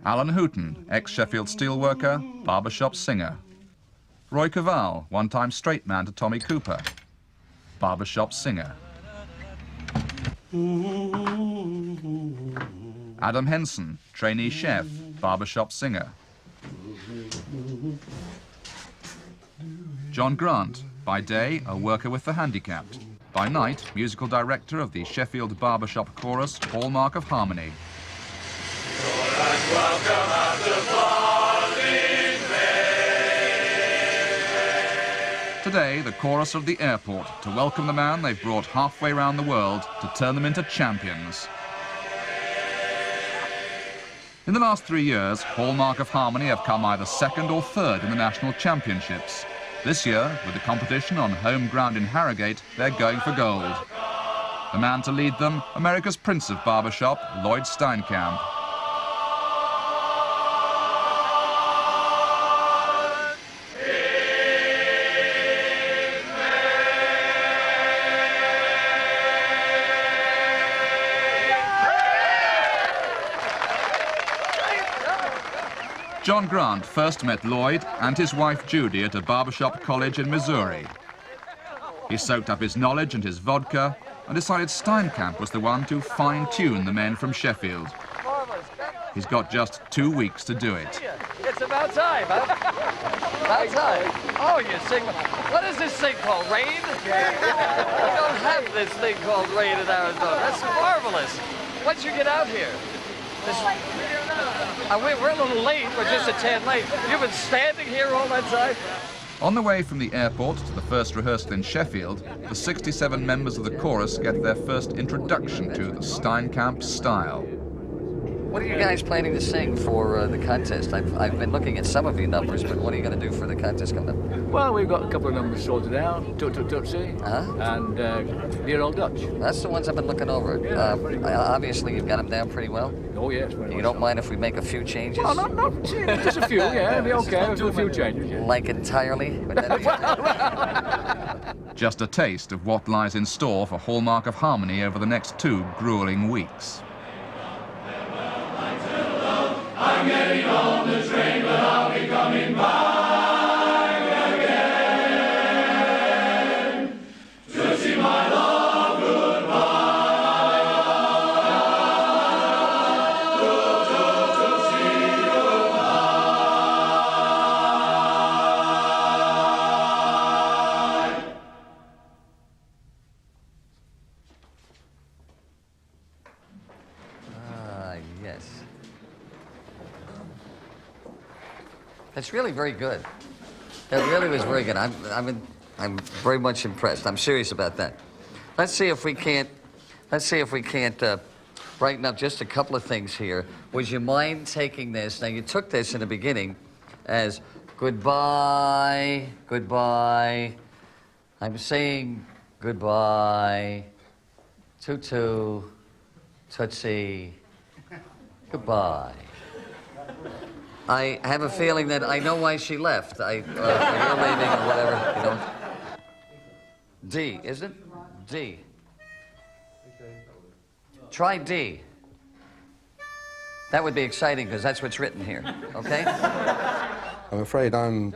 Alan Hooton, ex-Sheffield steelworker, barbershop singer. Roy Caval, one-time straight man to Tommy Cooper, barbershop singer. Adam Henson, trainee chef, barbershop singer. John Grant, by day a worker with the handicapped, by night musical director of the Sheffield barbershop chorus Hallmark of Harmony. Today, the chorus of the airport to welcome the man they've brought halfway around the world to turn them into champions. In the last 3 years, Hallmark of Harmony have come either second or third in the national championships. This year, with the competition on home ground in Harrogate, they're going for gold. The man to lead them, America's Prince of Barbershop, Lloyd Steinkamp. John Grant first met Lloyd and his wife Judy at a barbershop college in Missouri. He soaked up his knowledge and his vodka and decided Steinkamp was the one to fine-tune the men from Sheffield. He's got just 2 weeks to do it. It's about time, huh? About time. Oh, you sing. What is this thing called? Rain? We don't have this thing called rain in Arizona. That's marvelous. When'd you get out here? We're a little late. We're just a tad late. You've been standing here all that time? On the way from the airport to the first rehearsal in Sheffield, the 67 members of the chorus get their first introduction to the Steinkamp style. What are you guys planning to sing for the contest? I've been looking at some of your numbers, but what are you going to do for the contest coming up? Well, we've got a couple of numbers sorted out, Tut Tut Tutsi, and Dear Old Dutch. That's the ones I've been looking over. Obviously, you've got them down pretty well. Oh, yes. You don't mind if we make a few changes? Oh, not just a few, yeah, it'll be okay. We'll do a few changes, yeah. Like entirely? Just a taste of what lies in store for Hallmark of Harmony over the next 2 grueling weeks. I'm getting on the train, but I'll be coming back again to see my love goodbye. To see goodbye. Yes. It's really very good. It really was very good. I'm very much impressed. I'm serious about that. Let's see if we can't brighten up just a couple of things here. Would you mind taking this? Now, you took this in the beginning as goodbye, goodbye. I'm saying goodbye. Tutu, Tootsie, goodbye. I have a feeling that I know why she left. You're leaving or whatever, you know. D, is it? D. Try D. That would be exciting because that's what's written here, okay? I'm afraid I'm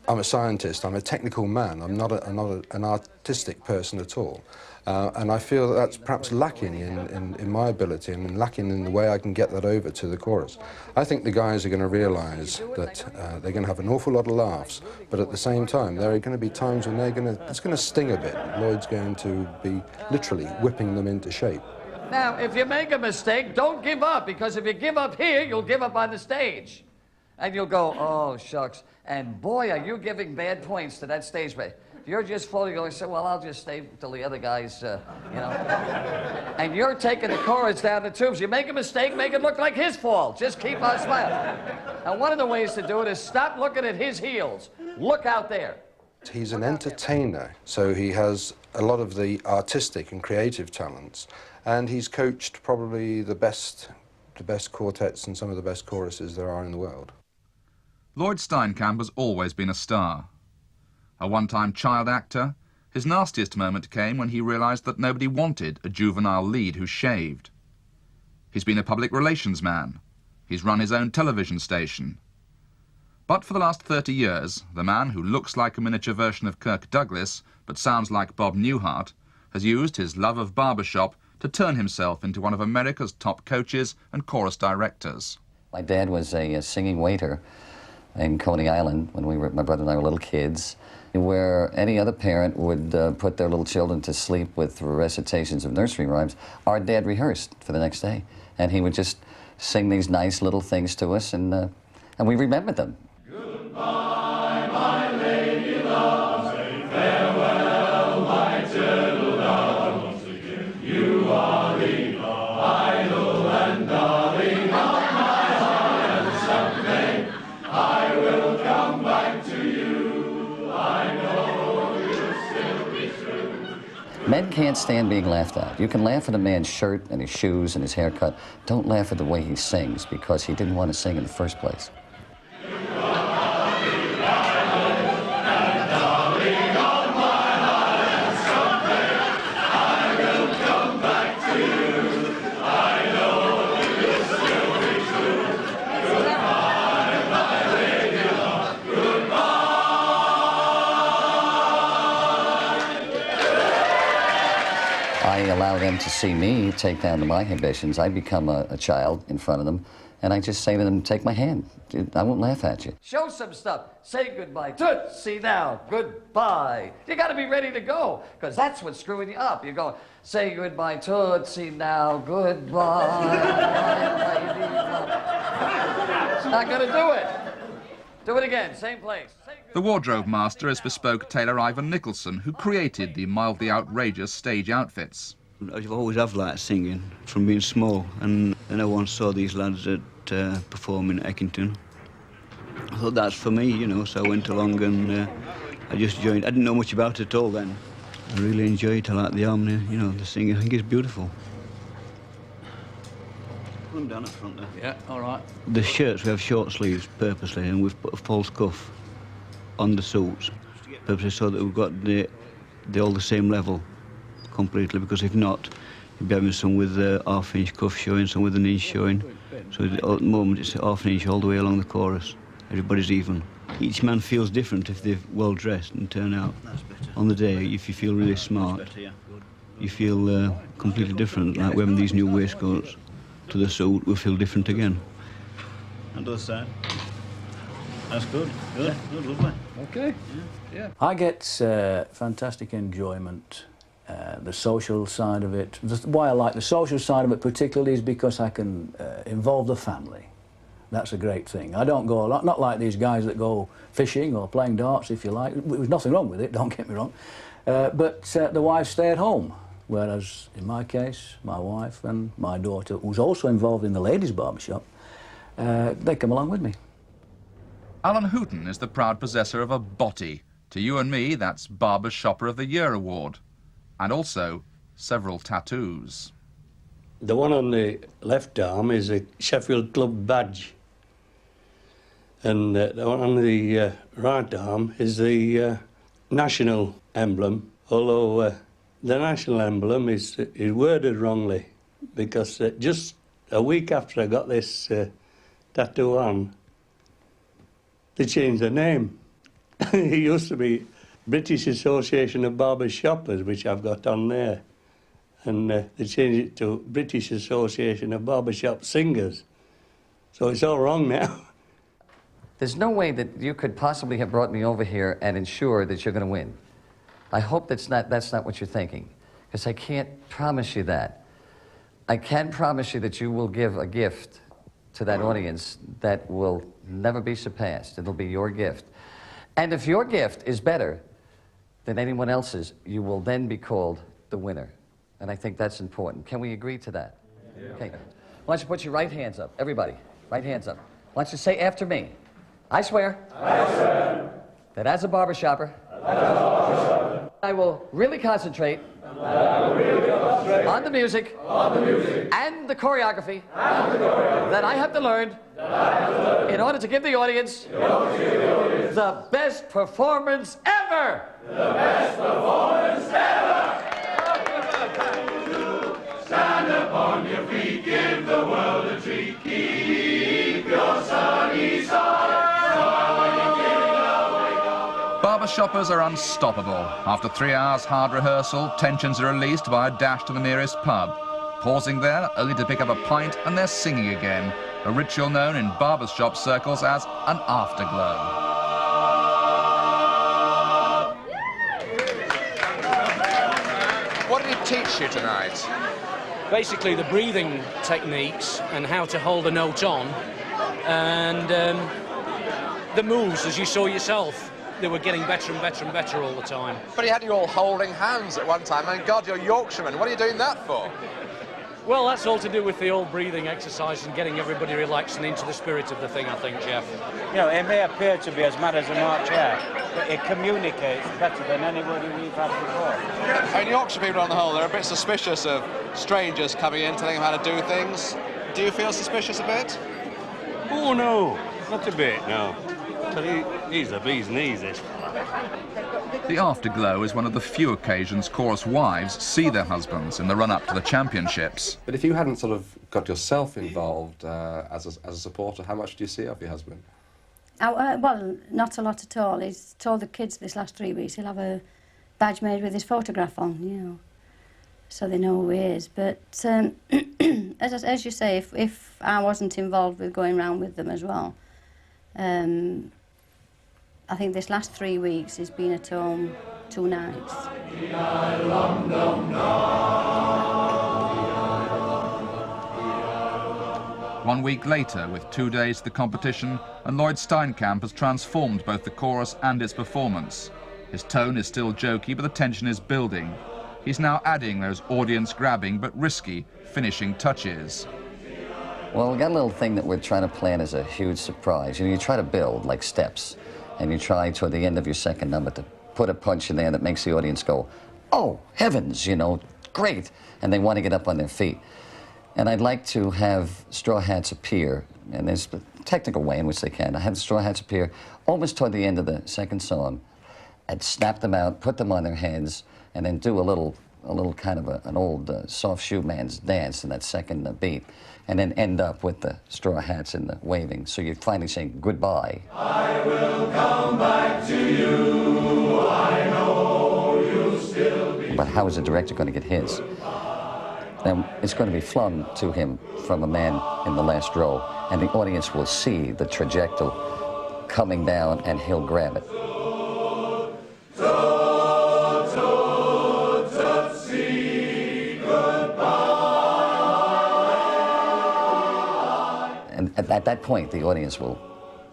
a scientist. I'm a technical man. I'm not an artistic person at all. And I feel that that's perhaps lacking in my ability and lacking in the way I can get that over to the chorus. I think the guys are going to realise that they're going to have an awful lot of laughs, but at the same time, there are going to be times when it's going to sting a bit. Lloyd's going to be literally whipping them into shape. Now, if you make a mistake, don't give up, because if you give up here, you'll give up on the stage. And you'll go, oh, shucks. And boy, are you giving bad points to that stage play. You're just floating, going, say, well, I'll just stay till the other guys, you know. And you're taking the chorus down the tubes. You make a mistake, make it look like his fault. Just keep on smiling. And one of the ways to do it is stop looking at his heels. Look out there. He's an entertainer, so he has a lot of the artistic and creative talents. And he's coached probably the best quartets and some of the best choruses there are in the world. Lloyd Steinkamp has always been a star. A one-time child actor, his nastiest moment came when he realised that nobody wanted a juvenile lead who shaved. He's been a public relations man. he's run his own television station. But for the last 30 years, the man who looks like a miniature version of Kirk Douglas, but sounds like Bob Newhart, has used his love of barbershop to turn himself into one of America's top coaches and chorus directors. My dad was a singing waiter in Coney Island when my brother and I were little kids, where any other parent would put their little children to sleep with recitations of nursery rhymes. Our dad rehearsed for the next day, and he would just sing these nice little things to us, and we remembered them. Goodbye, my lady love, say farewell, my turtle dove. Once again, you are the idol and darling of my heart, and someday I will come back to you. I know you'll still be true. Men can't stand being laughed at. You can laugh at a man's shirt and his shoes and his haircut. Don't laugh at the way he sings, because he didn't want to sing in the first place. I allow them to see me take down to my ambitions. I become a child in front of them, and I just say to them, take my hand. I won't laugh at you. Show some stuff. Say goodbye. Tootsie now. Goodbye. You got to be ready to go, because that's what's screwing you up. You go, say goodbye, Tootsie now. Goodbye, my lady. It's not going to do it. Do it again. Same place. The wardrobe master is bespoke tailor Ivan Nicholson, who created the mildly outrageous stage outfits. I've always have liked singing from being small, and then I once saw these lads perform in Eckington. I thought that's for me, you know, so I went along and I just joined. I didn't know much about it at all then. I really enjoy it. I like the harmony, you know, the singing. I think it's beautiful. Put them down at front there. Yeah, all right. The shirts, we have short sleeves purposely, and we've put a false cuff on the suits purposely so that we've got all the same level completely, because if not, you'd be having some with a half-inch cuff showing, some with an inch showing. So at the moment it's half an inch all the way along the chorus. Everybody's even. Each man feels different if they're well dressed and turn out. On the day, if you feel really smart, you feel completely different. Like wearing these new waistcoats to the suit, we feel different again. And other side. That's good. Good. Good. Lovely. Okay. Yeah. I get fantastic enjoyment. The social side of it. Why I like the social side of it particularly is because I can involve the family. That's a great thing. I don't go, not like these guys that go fishing or playing darts, if you like. There's nothing wrong with it, don't get me wrong. But the wives stay at home. Whereas, in my case, my wife and my daughter, who's also involved in the ladies' barbershop, they come along with me. Alan Hooton is the proud possessor of a body. To you and me, that's Barber Shopper of the Year award. And also several tattoos. The one on the left arm is a Sheffield Club badge. And the one on the right arm is the national emblem, although the national emblem is worded wrongly, because just a week after I got this tattoo on, they changed the name. It used to be British Association of Barber Shoppers, which I've got on there. And they changed it to British Association of Barbershop Singers. So it's all wrong now. There's no way that you could possibly have brought me over here and ensure that you're going to win. I hope that's not what you're thinking, because I can't promise you that. I can promise you that you will give a gift to that audience that will never be surpassed. It'll be your gift. And if your gift is better than anyone else's, you will then be called the winner. And I think that's important. Can we agree to that? Yeah. Okay. Why don't you put your right hands up? Everybody, right hands up. Why don't you say after me? I swear. I swear. That as a barber shopper. I will really concentrate. On the music. And the choreography. That I have to learn. In order to give the audience. The best performance ever. The best performance ever. Stand upon your feet, give the world a treat. Keep shoppers are unstoppable. After 3 hours hard rehearsal, tensions are released by a dash to the nearest pub. Pausing there, only to pick up a pint, and they're singing again, a ritual known in barbershop circles as an afterglow. What did he teach you tonight? Basically the breathing techniques and how to hold a note on, and the moves, as you saw yourself, they were getting better and better and better all the time. But he had you all holding hands at one time, and God, you're Yorkshiremen. What are you doing that for? Well, that's all to do with the old breathing exercise and getting everybody relaxed and into the spirit of the thing, I think, Jeff. You know, it may appear to be as mad as a March hare, but it communicates better than anybody we've had before. And Yorkshire people on the whole, they're a bit suspicious of strangers coming in, telling them how to do things. Do you feel suspicious a bit? Oh, no, not a bit, no. But he's the bee's knees, this fella. The afterglow is one of the few occasions chorus wives see their husbands in the run-up to the championships. But if you hadn't sort of got yourself involved as a supporter, how much do you see of your husband? Well, not a lot at all. He's told the kids this last 3 weeks he'll have a badge made with his photograph on, you know, so they know who he is. But as you say, if I wasn't involved with going round with them as well, I think this last 3 weeks he's been at home 2 nights. 1 week later, with 2 days to the competition, and Lloyd Steinkamp has transformed both the chorus and its performance. His tone is still jokey, but the tension is building. He's now adding those audience-grabbing but risky finishing touches. Well, we got a little thing that we're trying to plan as a huge surprise. You know, you try to build like steps, and you try toward the end of your second number to put a punch in there that makes the audience go, oh, heavens, you know, great, and they want to get up on their feet. And I'd like to have straw hats appear, and there's a technical way in which they can. I have straw hats appear almost toward the end of the second song, and snap them out, put them on their heads, and then do a little kind of an old soft shoe man's dance in that second beat, and then end up with the straw hats and the waving. So you're finally saying goodbye. I will come back to you, I know you'll still be. But how is the director going to get his? Then it's going to be flung to him from a man in the last row, and the audience will see the trajectory coming down, and he'll grab it. And at that point, the audience will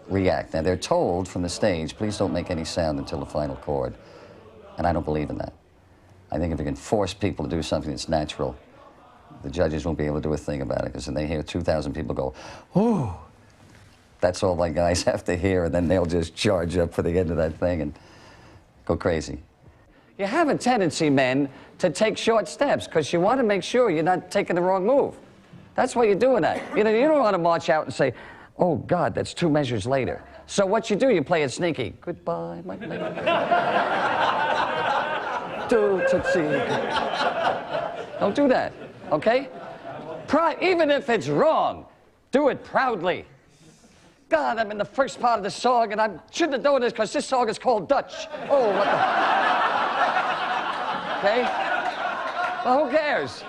react. Now, they're told from the stage, please don't make any sound until the final chord. And I don't believe in that. I think if you can force people to do something that's natural, the judges won't be able to do a thing about it, because then they hear 2,000 people go, ooh. That's all my guys have to hear, and then they'll just charge up for the end of that thing and go crazy. You have a tendency, men, to take short steps, because you want to make sure you're not taking the wrong move. That's why you're doing that. You know, you don't want to march out and say, oh, God, that's 2 measures later. So what you do, you play it sneaky. Goodbye, my lady. Don't do that, okay? Even if it's wrong, do it proudly. God, I'm in the first part of the song, and I shouldn't have done this because this song is called Dutch. Oh, what the... Okay? Well, who cares?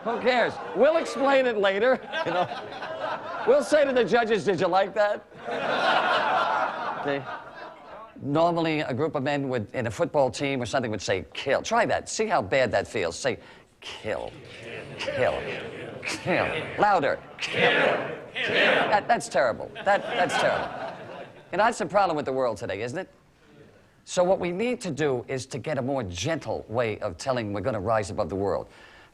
Who cares? We'll explain it later, you know. We'll say to the judges, did you like that? Okay. Normally, a group of men would, in a football team or something, would say, kill. Try that. See how bad that feels. Say, kill, kill, kill. Louder, kill. That's terrible. That's terrible. And that's the problem with the world today, isn't it? So what we need to do is to get a more gentle way of telling we're going to rise above the world.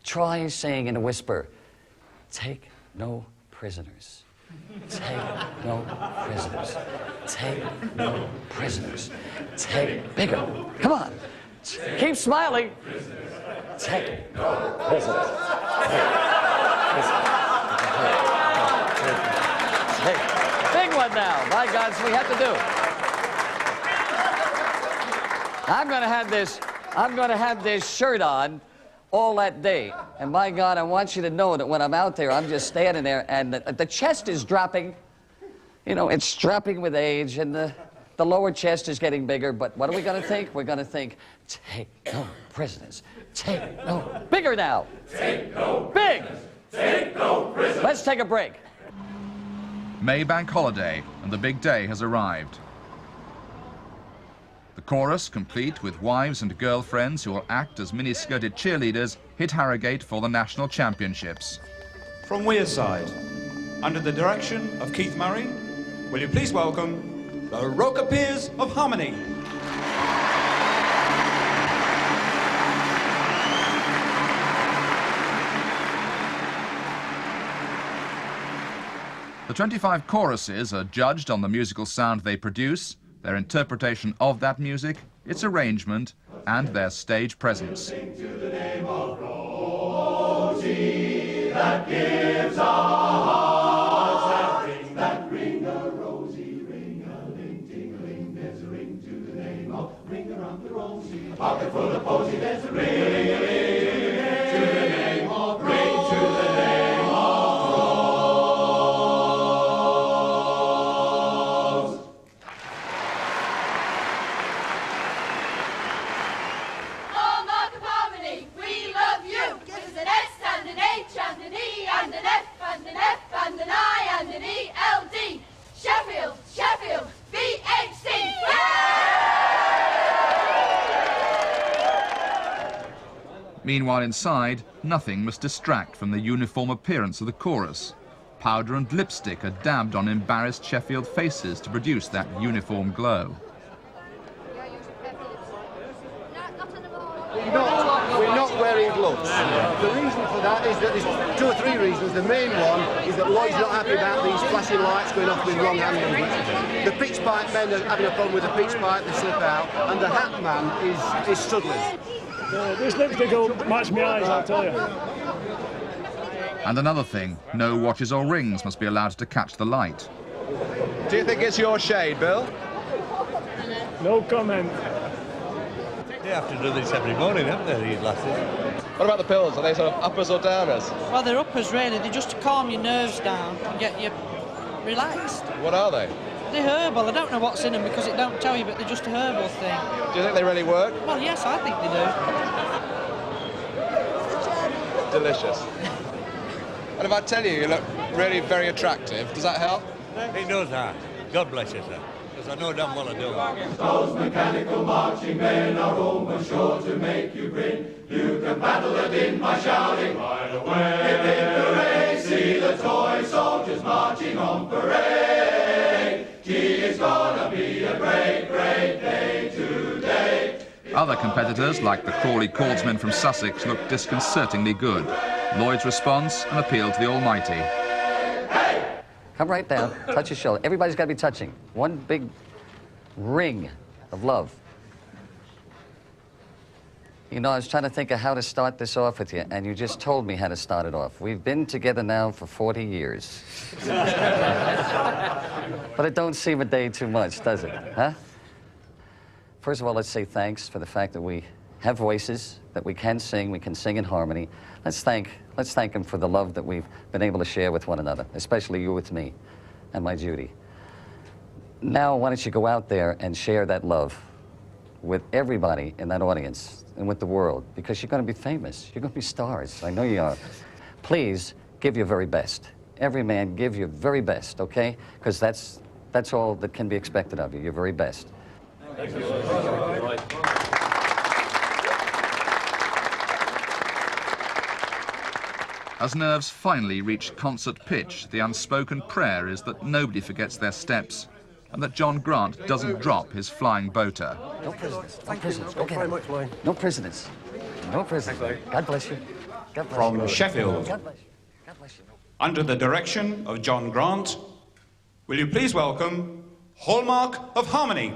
Try saying in a whisper, take no prisoners. Take no prisoners. Take no prisoners. Take bigger. Come on. Keep smiling. Take no prisoners. Take. Big one now. My God, so we have to do. I'm going to have this shirt on all that day. And my God, I want you to know that when I'm out there, I'm just standing there, and the chest is dropping. You know, it's dropping with age, and the The lower chest is getting bigger, but what are we going to think? We're going to think, take no prisoners. Take no... Bigger now. Take no Big. Take no prisoners. Let's take a break. May Bank holiday, and the big day has arrived. The chorus, complete with wives and girlfriends who will act as mini-skirted cheerleaders, hit Harrogate for the national championships. From Wearside, under the direction of Keith Murray, will you please welcome the Rocketeers of Harmony. The 25 choruses are judged on the musical sound they produce, their interpretation of that music, its arrangement, and their stage presence. Sing to the name of Rosie, that gives our hearts that ring a rosy, ring-a-ling, ting-a-ling, there's a ring to the name of ring around the rosy. A pocket full of posy, there's a ring-a-ling, to the name of ring to the name of Hallmark of Harmony, we love you. Give us an S and an H and an E and an F and an F and an I and an ELD. Sheffield, Sheffield, VHC. Meanwhile inside, nothing must distract from the uniform appearance of the chorus. Powder and lipstick are dabbed on embarrassed Sheffield faces to produce that uniform glow. We're not wearing gloves. The reason for that is that there's 2 or 3 reasons. The main one is that Lloyd's not happy about these flashing lights going off with wrong hand movements. The pitch pipe men are having a problem with the pitch pipe, they slip out, and the hat man is struggling. This lipstick will match my eyes, I'll tell you. And another thing, no watches or rings must be allowed to catch the light. Do you think it's your shade, Bill? No comment. They have to do this every morning, haven't they, these lasses? What about the pills? Are they sort of uppers or downers? Well, they're uppers, really. They're just to calm your nerves down and get you relaxed. What are they? They're herbal. I don't know what's in them because it don't tell you, but they're just a herbal thing. Do you think they really work? Well, yes, I think they do. Delicious. And if I tell you you look really very attractive, does that help? It does that. God bless you, sir. Because I know damn well I do. Those mechanical marching men are almost sure to make you grin. You can battle a din by shouting right away. Hip hip hooray, see the toy soldiers marching on parade. Gee, it's gonna be a great, great day today. Other competitors, like the Crawley Cordsmen from Sussex, look disconcertingly good. Lloyd's response, an appeal to the Almighty. Come right down, touch your shoulder. Everybody's got to be touching. One big ring of love. You know, I was trying to think of how to start this off with you, and you just told me how to start it off. We've been together now for 40 years. But it don't seem a day too much, does it? Huh? First of all, let's say thanks for the fact that we have voices, that we can sing in harmony. Let's thank him for the love that we've been able to share with one another, especially you with me and my Judy. Now, why don't you go out there and share that love with everybody in that audience and with the world, because you're going to be famous. You're going to be stars. I know you are. Please give your very best. Every man, give your very best, okay? Because that's all that can be expected of you, your very best. Thank you. As nerves finally reach concert pitch, the unspoken prayer is that nobody forgets their steps and that John Grant doesn't drop his flying boater. No prisoners. No prisoners. Go get him. No prisoners. No prisoners. God bless you. God bless From you. Sheffield, God bless you. God bless you. under the direction of John Grant, will you please welcome Hallmark of Harmony.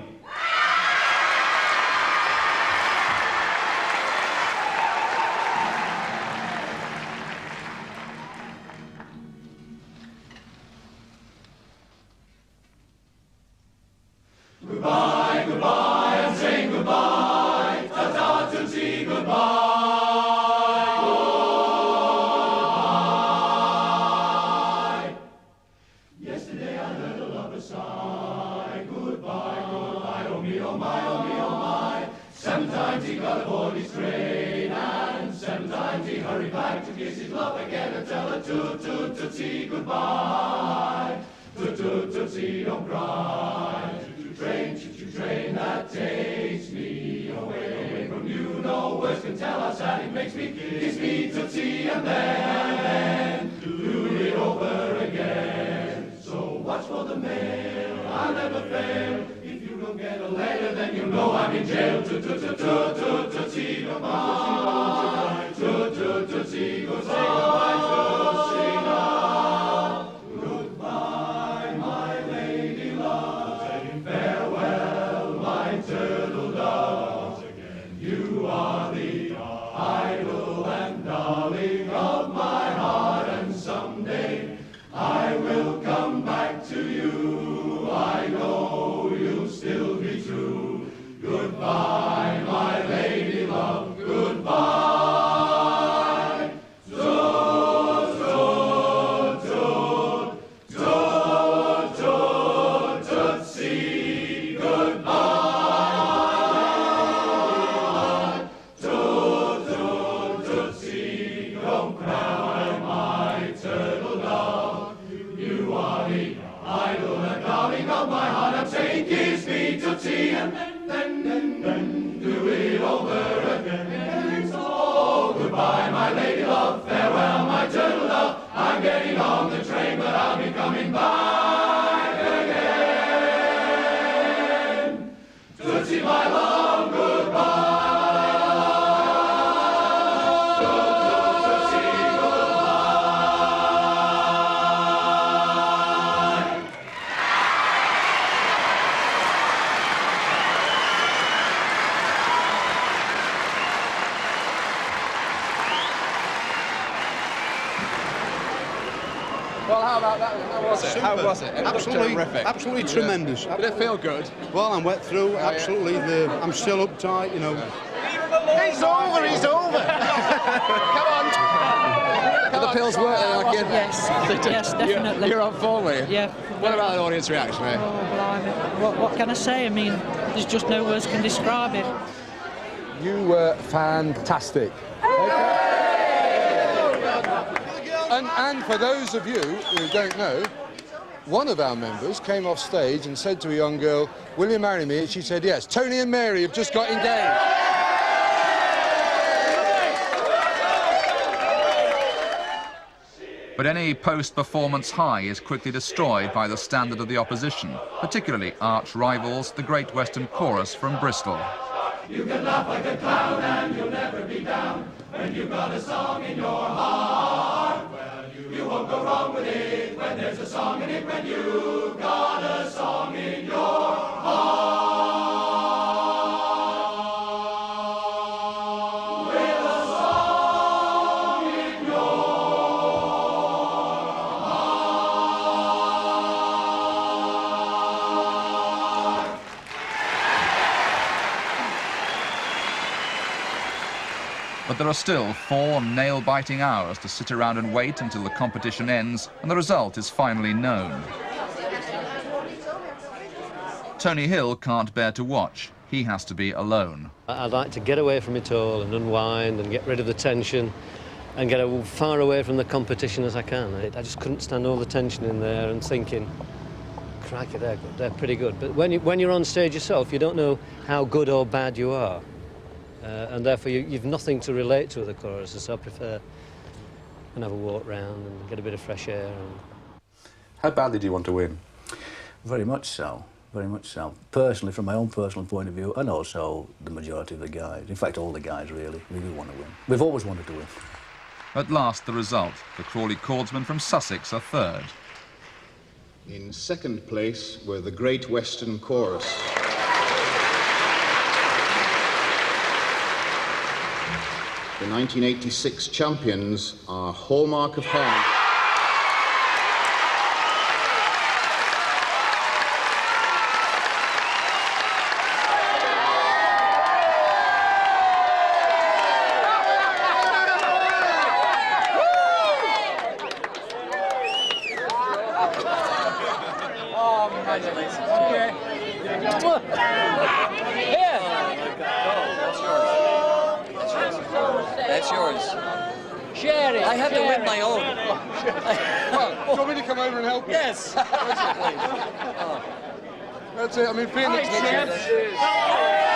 Goodbye, goodbye, and saying goodbye. Ta-ta, tootsie, goodbye. Goodbye. Yesterday I heard a lover sigh. Goodbye, goodbye. back to kiss his love again and tell her toot-toot-tootsie goodbye. Toot-toot-tootsie, don't cry. Choo-choo train that takes me away from you. No words can tell how sad it makes me. Kiss me tootsie and then do it over again. So watch for the mail, I'll never fail. If you don't get a letter, then you know I'm in jail. Toot-toot-toot-tootsie goodbye. Toot-toot-tootsie goodbye. Say goodbye, tootsie now. Goodbye, my lady love. Saying farewell, my turtle dove. Again, you are the idol and darling of my heart, and someday I will come back to you. I know you'll still be true. Goodbye, my lady love. Goodbye. Toot, toot, toot, toot, toot, tootsie. Goodbye. Toot, toot, tootsie. Don't cry, my turtle dove. You are the idol and darling of my heart. I'm saying kiss me tootsie and then do it over again. So goodbye, my lady love. Farewell, my turtle dove. I'm getting on the train, but I'll be coming back again. Tootsie, my love, goodbye. Well, how about that? How was it? How was it? It looked terrific. Absolutely tremendous. Did it feel good? Well, I'm wet through. Absolutely. I'm still uptight, you know. It's over, it's over. Come on. The pills work then, I can. Yes, definitely. You're on form, were you? Yeah. What about the audience reaction, eh? Oh, blimey. What can I say? I mean, there's just no words can describe it. You were fantastic. And for those of you who don't know, one of our members came off stage and said to a young girl, "Will you marry me?" And she said yes. Tony and Mary have just got engaged. But any post-performance high is quickly destroyed by the standard of the opposition, particularly arch rivals, the Great Western Chorus from Bristol. You can laugh like a clown and you'll never be down when you've got a song in your heart. Well, you won't go wrong with it when there's a song in it, when you've got a song in your heart. With a song in your heart. But there are still 4 nail-biting hours to sit around and wait until the competition ends and the result is finally known. Tony Hill can't bear to watch. He has to be alone. I'd like to get away from it all and unwind and get rid of the tension and get as far away from the competition as I can. I just couldn't stand all the tension in there and thinking, crikey, they're pretty good. But when you're on stage yourself, you don't know how good or bad you are. And therefore you've nothing to relate to the choruses, so I prefer and have a walk round and get a bit of fresh air. How badly do you want to win? Very much so, very much so. Personally, from my own personal point of view, and also the majority of the guys, in fact all the guys really, we do want to win. We've always wanted to win. At last the result, the Crawley Chordsmen from Sussex are third. In second place were the Great Western Chorus. The 1986 champions are Hallmark of Harmony. Oh, congratulations. Okay. Here. That's yours. That's yours. Share it. I had to share win it. my own. Well, do you want me to come over and help you? Yes. That's it. I mean, Phoenix Hi, needs Chef.